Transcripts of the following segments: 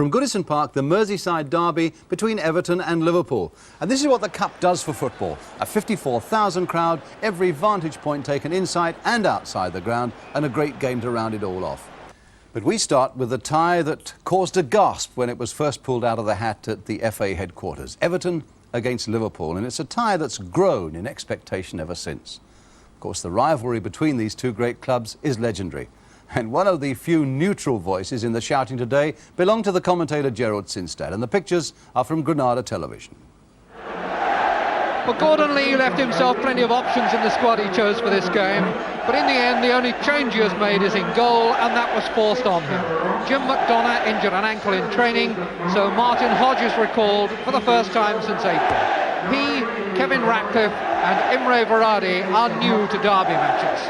From Goodison Park, the Merseyside derby between Everton and Liverpool. And this is what the Cup does for football. A 54,000 crowd, every vantage point taken inside and outside the ground, and a great game to round it all off. But we start with the tie that caused a gasp when it was first pulled out of the hat at the FA headquarters. Everton against Liverpool, and it's a tie that's grown in expectation ever since. Of course, the rivalry between these two great clubs is legendary. And one of the few neutral voices in the shouting today belonged to the commentator Gerald Sinstad, and the pictures are from Granada Television. Well, Gordon Lee left himself plenty of options in the squad he chose for this game, but in the end the only change he has made is in goal, and that was forced on him. Jim McDonough injured an ankle in training, so Martin Hodge is recalled for the first time since April. He, Kevin Ratcliffe and Imre Varadi are new to derby matches.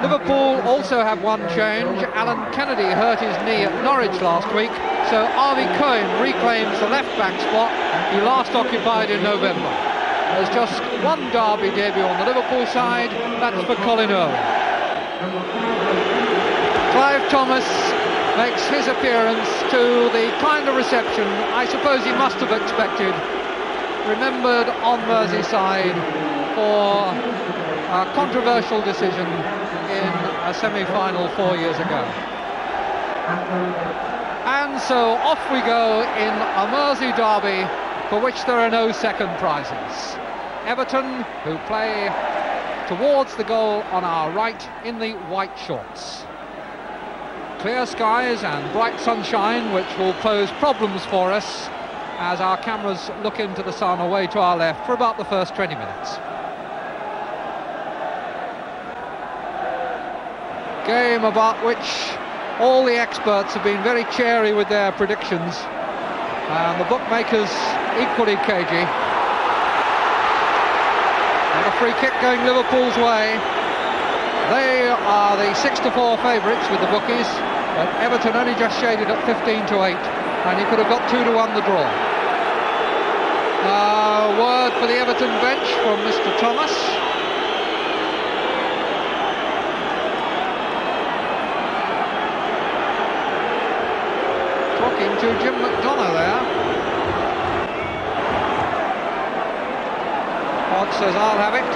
Liverpool also have one change. Alan Kennedy hurt his knee at Norwich last week, so Harvey Cohen reclaims the left-back spot he last occupied in November. There's just one derby debut on the Liverpool side, that's for Colin Irwin. Clive Thomas makes his appearance to the kind of reception I suppose he must have expected. Remembered on Merseyside for a controversial decision in a semi-final 4 years ago. And so off we go in a Mersey derby for which there are no second prizes. Everton, who play towards the goal on our right in the white shorts. Clear skies and bright sunshine, which will pose problems for us as our cameras look into the sun away to our left for about the first 20 minutes. Game about which all the experts have been very chary with their predictions, and the bookmakers equally cagey. And a free kick going Liverpool's way. They are the 6-4 favourites with the bookies, but Everton only just shaded at 15-8, and he could have got 2-1 the draw. A word for the Everton bench from Mr. Thomas. Talking to Jim McDonough there. Hodge says, I'll have it.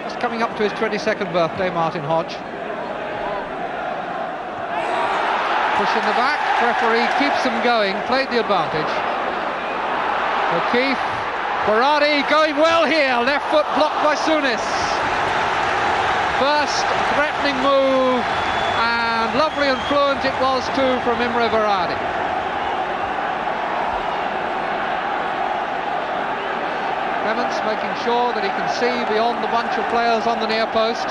Just coming up to his 22nd birthday, Martin Hodge. Push in the back, referee keeps them going, played the advantage. O'Keefe. Varadi going well here, left foot blocked by Souness. First threatening move, and lovely and fluent it was too from Imre Varadi. Clements making sure that he can see beyond the bunch of players on the near post.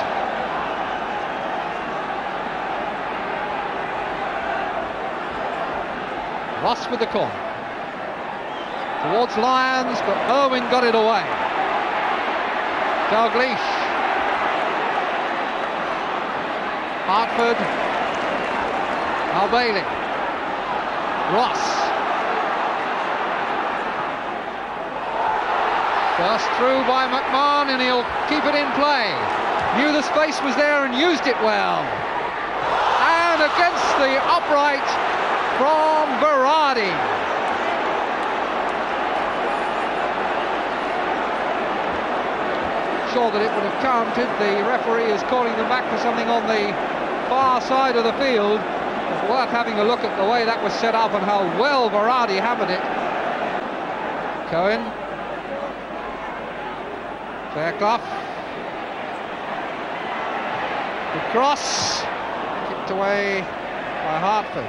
Ross with the corner. Towards Lyons, but Irwin got it away. Dalglish. Hartford. Al Bailey. Ross. Burst through by McMahon, and he'll keep it in play. Knew the space was there and used it well. And against the upright from Varadi. Sure that it would have counted. The referee is calling them back for something on the far side of the field. It's worth having a look at the way that was set up and how well Varadi hammered it. Cohen. Fairclough. Good cross. Kicked away by Hartford.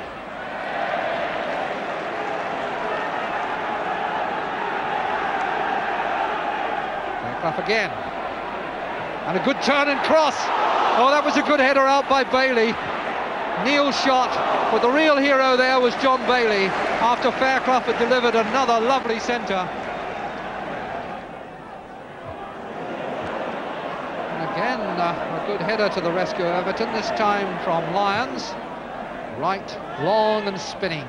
Fairclough again. And a good turn and cross. Oh, that was a good header out by Bailey. Neil's shot, but the real hero there was John Bailey after Fairclough had delivered another lovely centre. And again, a good header to the rescue of Everton, this time from Lyons. Right, long and spinning.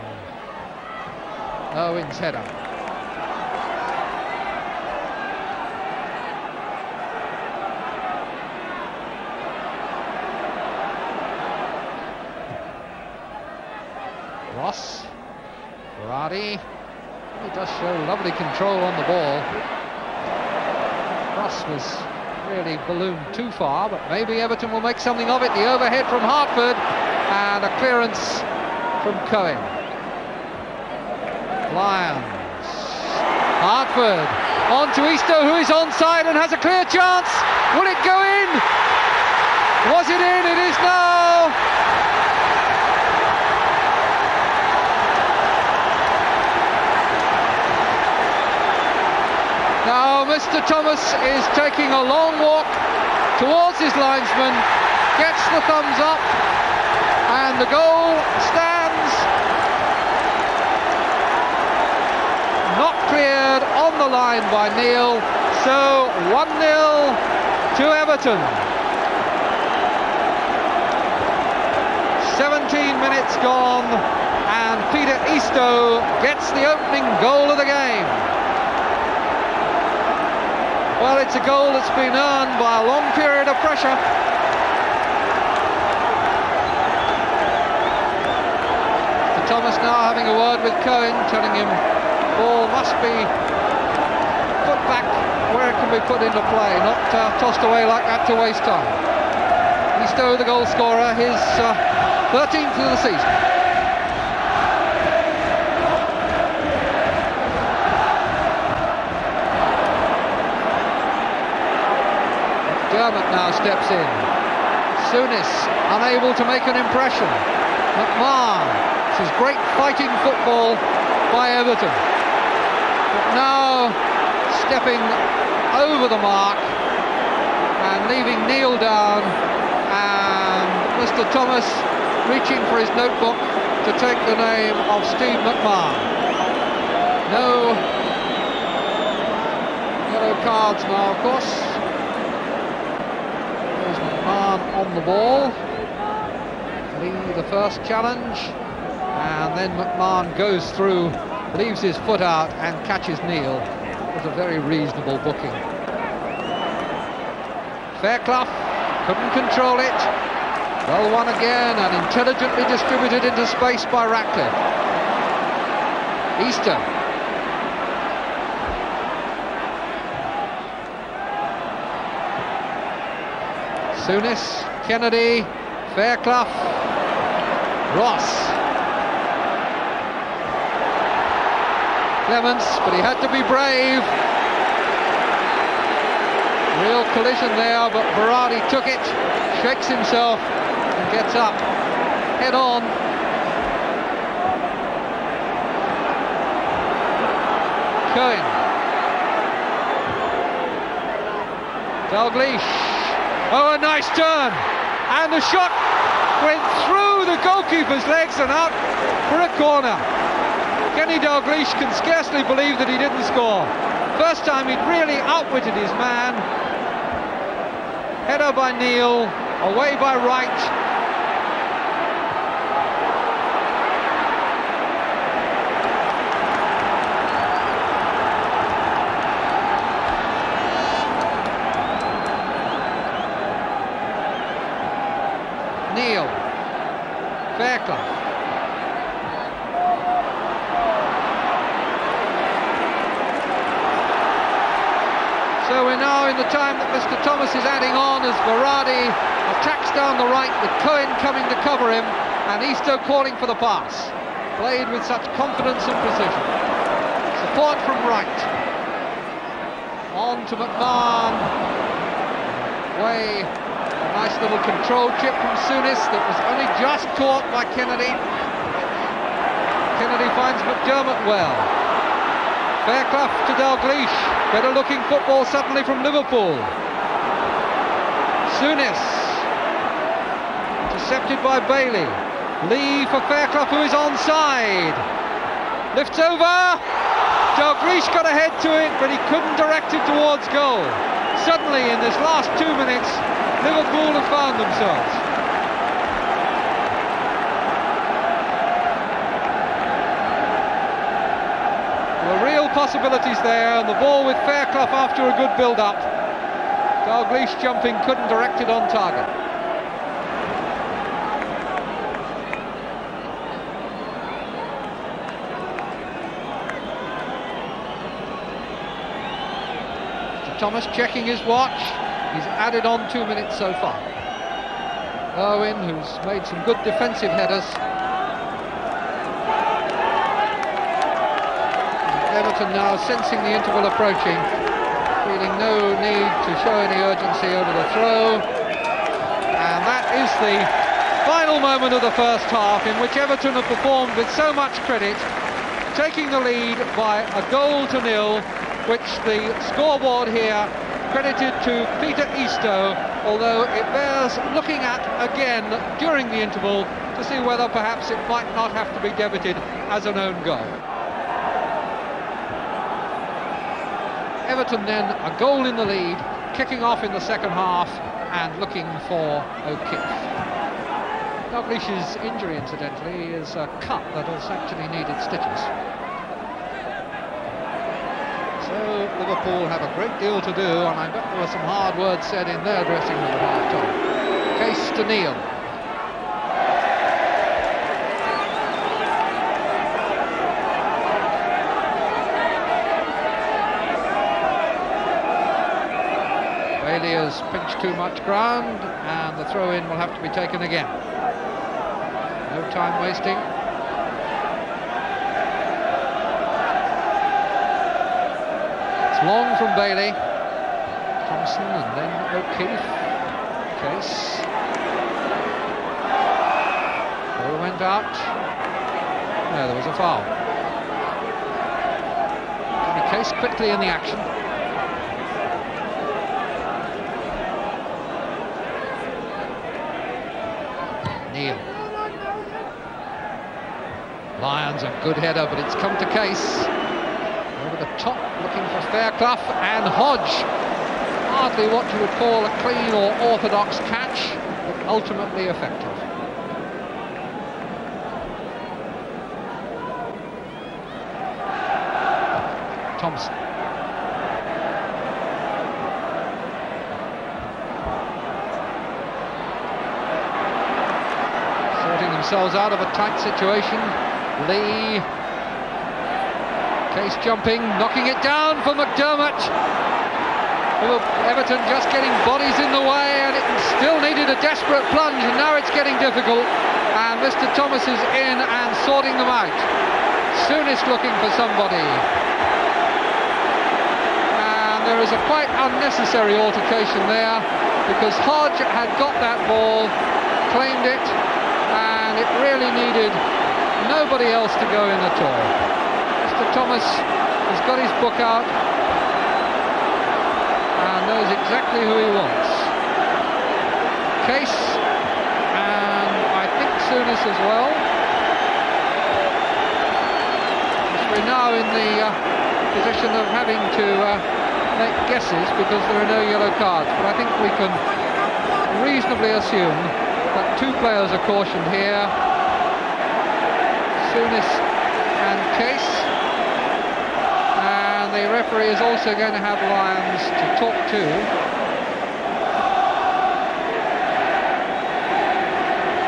Irwin's header. Ross, Berardi, he does show lovely control on the ball. Ross was really ballooned too far, but maybe Everton will make something of it. The overhead from Hartford, and a clearance from Cohen. Lions, Hartford, on to Easter, who is onside and has a clear chance. Will it go in? Was it in? It is now. Now Mr. Thomas is taking a long walk towards his linesman, gets the thumbs up, and the goal stands. Not cleared on the line by Neil, so 1-0 to Everton. 17 minutes gone, and Peter Eastoe gets the opening goal of the game. Well, it's a goal that's been earned by a long period of pressure. Mr. Thomas now having a word with Cohen, telling him ball must be put back where it can be put into play, not tossed away like that to waste time. Eastoe, the goal scorer, his 13th of the season. Dermot now steps in. Souness unable to make an impression. McMahon. This is great fighting football by Everton. But now stepping over the mark and leaving Neil down, and Mr. Thomas reaching for his notebook to take the name of Steve McMahon. No yellow cards now, of course. On the ball, Lee the first challenge, and then McMahon goes through, leaves his foot out and catches Neil. It was a very reasonable booking. Fairclough couldn't control it. Well won again and intelligently distributed into space by Ratcliffe. Easter. Souness, Kennedy, Fairclough, Ross. Clements, but he had to be brave. Real collision there, but Berardi took it, shakes himself and gets up. Head on. Cohen. Dalglish. Oh, a nice turn, and the shot went through the goalkeeper's legs and out for a corner. Kenny Dalglish can scarcely believe that he didn't score. First time he'd really outwitted his man. Header by Neil, away by Wright. Neil, Fairclough. So we're now in the time that Mr. Thomas is adding on as Berardi attacks down the right with Cohen coming to cover him and Eastoe calling for the pass. Played with such confidence and precision. Support from Wright. On to McMahon. Way. A nice little control chip from Souness that was only just caught by Kennedy. Kennedy finds McDermott well. Fairclough to Dalglish. Better looking football suddenly from Liverpool. Souness. Intercepted by Bailey. Lee for Fairclough, who is onside. Lifts over. Dalglish got ahead to it, but he couldn't direct it towards goal. Suddenly, in this last 2 minutes, Liverpool have found themselves. There were real possibilities there, and the ball with Fairclough after a good build-up. Dalglish jumping, couldn't direct it on target. Thomas checking his watch. He's added on 2 minutes so far. Owen, who's made some good defensive headers. Everton now sensing the interval approaching, feeling no need to show any urgency over the throw. And that is the final moment of the first half, in which Everton have performed with so much credit, taking the lead by a 1-0, which the scoreboard here credited to Peter Eastoe, although it bears looking at again during the interval to see whether perhaps it might not have to be debited as an own goal. Everton then a goal in the lead, kicking off in the second half and looking for O'Keefe. Dalglish's injury, incidentally, is a cut that has actually needed stitches. So Liverpool have a great deal to do, and I bet there were some hard words said in their dressing room at half-time. Case to Neil. Bailey has pinched too much ground, and the throw-in will have to be taken again. No time wasting. It's long from Bailey. Thompson and then O'Keefe. Case. Ball went out. No, there was a foul. Johnny Case quickly in the action. Neil. Lyons, a good header, but it's come to Case. Over the top, looking for Fairclough, and Hodge. Hardly what you would call a clean or orthodox catch, but ultimately effective. Thompson. Sorting themselves out of a tight situation. Lee. Case jumping, knocking it down for McDermott. Everton just getting bodies in the way, and it still needed a desperate plunge, and now it's getting difficult. And Mr. Thomas is in and sorting them out. Soonest looking for somebody. And there is a quite unnecessary altercation there, because Hodge had got that ball, claimed it, and it really needed nobody else to go in at all. Mr. Thomas has got his book out and knows exactly who he wants. Case, and I think Souness as well. We're now in the position of having to make guesses because there are no yellow cards, but I think we can reasonably assume that two players are cautioned here. Souness and Case, and the referee is also going to have Lyons to talk to.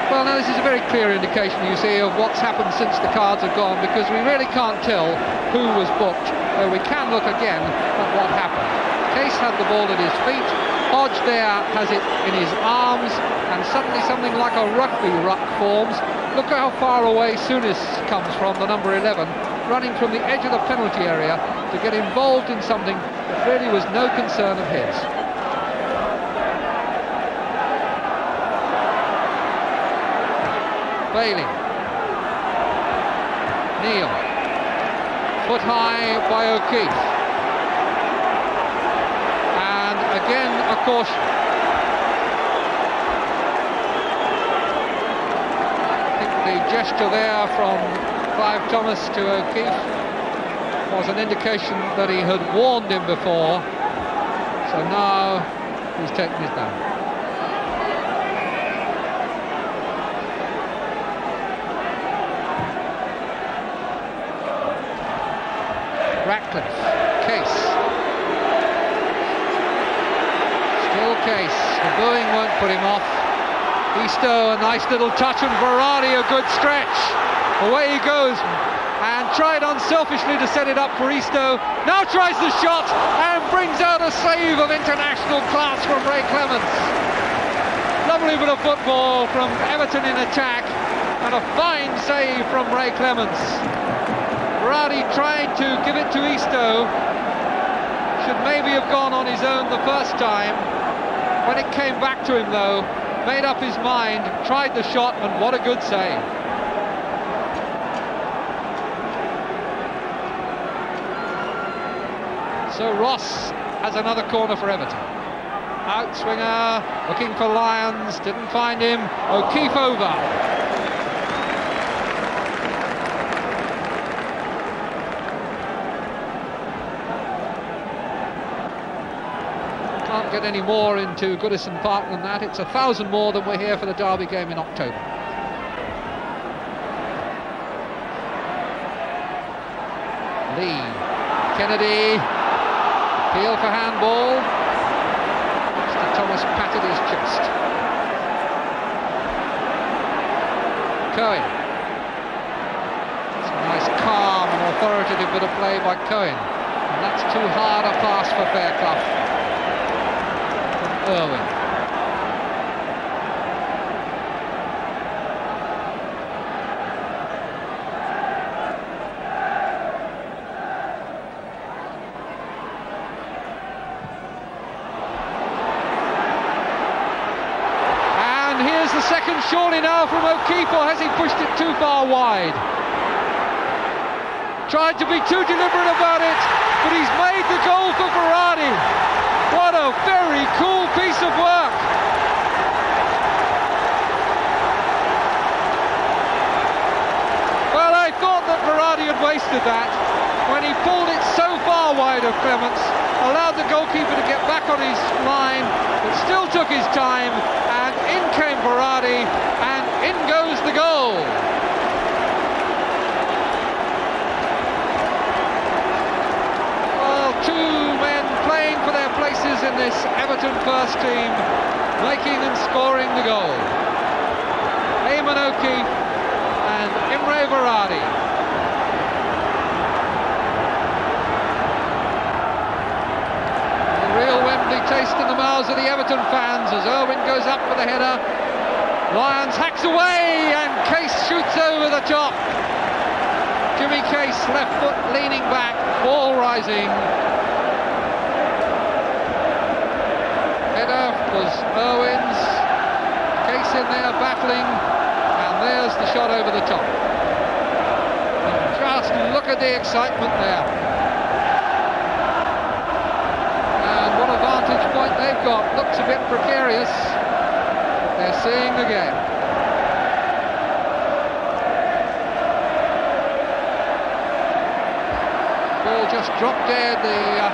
Well, now this is a very clear indication, you see, of what's happened since the cards have gone, because we really can't tell who was booked, though we can look again at what happened. Case had the ball at his feet, Hodge there has it in his arms, and suddenly something like a rugby ruck forms. Look how far away Souness comes from, the number 11, running from the edge of the penalty area to get involved in something that really was no concern of his. Bailey. Neil. Foot high by O'Keefe. And again a caution. The gesture there from Clive Thomas to O'Keefe was an indication that he had warned him before, so now he's taken it down. Ratcliffe, Case. Still Case, the booing won't put him off. Eastoe, a nice little touch, and Varane, a good stretch. Away he goes, and tried unselfishly to set it up for Eastoe. Now tries the shot and brings out a save of international class from Ray Clements. Lovely bit of football from Everton in attack, and a fine save from Ray Clements. Berardi tried to give it to Isto. Should maybe have gone on his own the first time. When it came back to him though, made up his mind, tried the shot, and what a good save. So Ross has another corner for Everton. Outswinger, looking for Lyons, didn't find him. O'Keefe over. Can't get any more into Goodison Park than that. It's 1,000 more than we're here for the Derby game in October. Lee, Kennedy, appeal for handball. Mr. Thomas patted his chest. Cohen. It's a nice, calm and authoritative bit of play by Cohen. And that's too hard a pass for Fairclough. From Irwin. Second surely now from O'Keefe, or has he pushed it too far wide? Tried to be too deliberate about it, but he's made the goal for Berardi. What a very cool piece of work. Well, I thought that Berardi had wasted that when he pulled it so far wide of Clements, allowed the goalkeeper to get back on his line, but still took his time, and in came Berardi, and in goes the goal. Well, two men playing for their places in this Everton first team, making and scoring the goal. Eamon O'Keefe and Imre Berardi. Real Wembley taste in the mouths of the Everton fans as Irwin goes up for the header. Lyons hacks away and Case shoots over the top. Jimmy Case, left foot leaning back, ball rising. Header was Irwin's. Case in there battling, and there's the shot over the top. And just look at the excitement there. What a vantage point they've got. Looks a bit precarious. They're seeing the game. Ball just dropped dead. The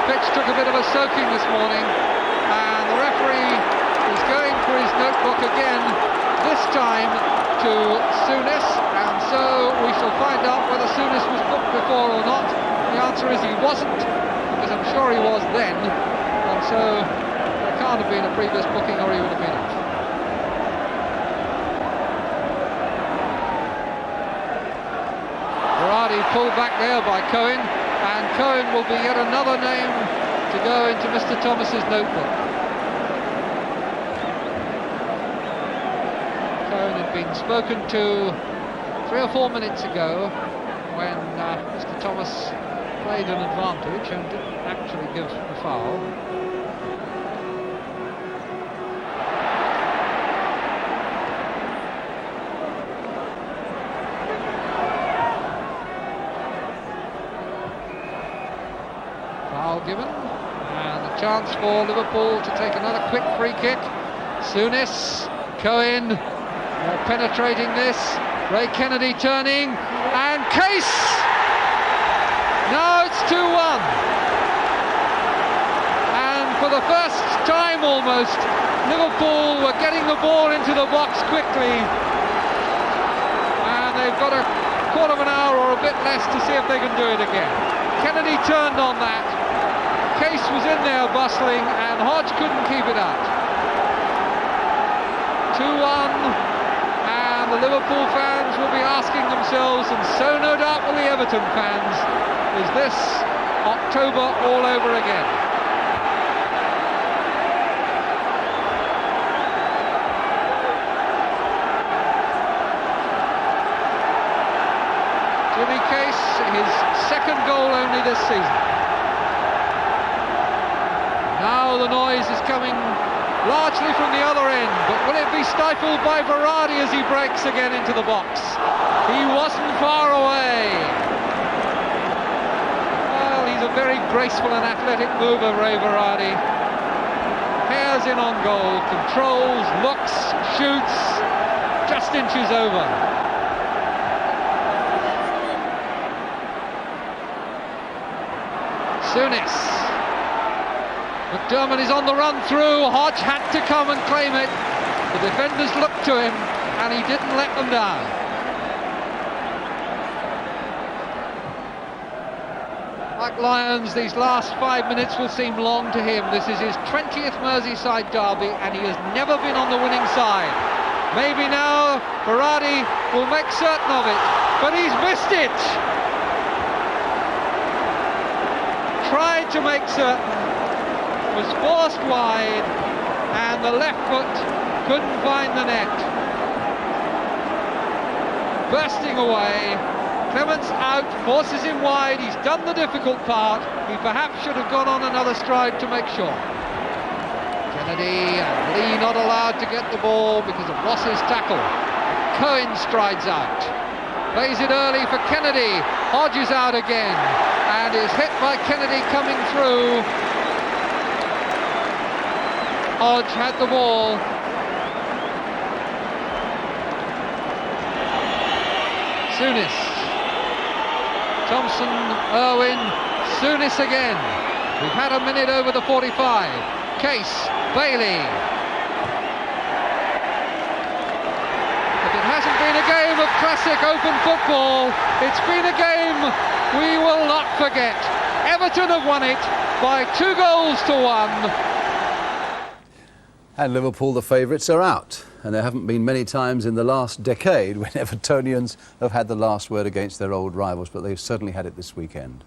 pitch took a bit of a soaking this morning, and the referee is going for his notebook again, this time to Souness, and so we shall find out whether Souness was booked before or not. The answer is he wasn't, because I'm sure he was then, and so there can't have been a previous booking or he would have been out. Berardi pulled back there by Cohen, and Cohen will be yet another name to go into Mr. Thomas's notebook. Cohen had been spoken to 3 or 4 minutes ago when Mr. Thomas played an advantage and didn't actually give the foul. Foul given, and a chance for Liverpool to take another quick free kick. Souness, Cohen, more penetrating this. Ray Kennedy turning, and Case! Now it's 2-1. And for the first time almost, Liverpool were getting the ball into the box quickly. And they've got a quarter of an hour or a bit less to see if they can do it again. Kennedy turned on that. Case was in there bustling, and Hodge couldn't keep it out. 2-1. And the Liverpool fans will be asking themselves, and so no doubt will the Everton fans, is this October all over again? second goal only this season. Now the noise is coming largely from the other end, but will it be stifled by Verratti as he breaks again into the box? He wasn't far away. Well, he's a very graceful and athletic mover, Ray Verratti. Hairs in on goal, controls, looks, shoots, just inches over. Souness. McDermott is on the run through. Hodge had to come and claim it. The defenders looked to him and he didn't let them down. Like Lyons, these last 5 minutes will seem long to him. This is his 20th Merseyside derby and he has never been on the winning side. Maybe now Verratti will make certain of it, but he's missed it. Tried to make certain, was forced wide, and the left foot couldn't find the net. Bursting away, Clements out, forces him wide, he's done the difficult part, he perhaps should have gone on another stride to make sure. Kennedy and Lee not allowed to get the ball because of Ross's tackle. Cohen strides out, plays it early for Kennedy, Hodge is out again, and is hit by Kennedy coming through. Hodge had the ball. Souness. Thompson, Irwin, Souness again. We've had a minute over the 45. Case, Bailey. If it hasn't been a game of classic open football, it's been a game we will not forget. Everton have won it by 2-1. And Liverpool, the favourites, are out. And there haven't been many times in the last decade when Evertonians have had the last word against their old rivals, but they've certainly had it this weekend.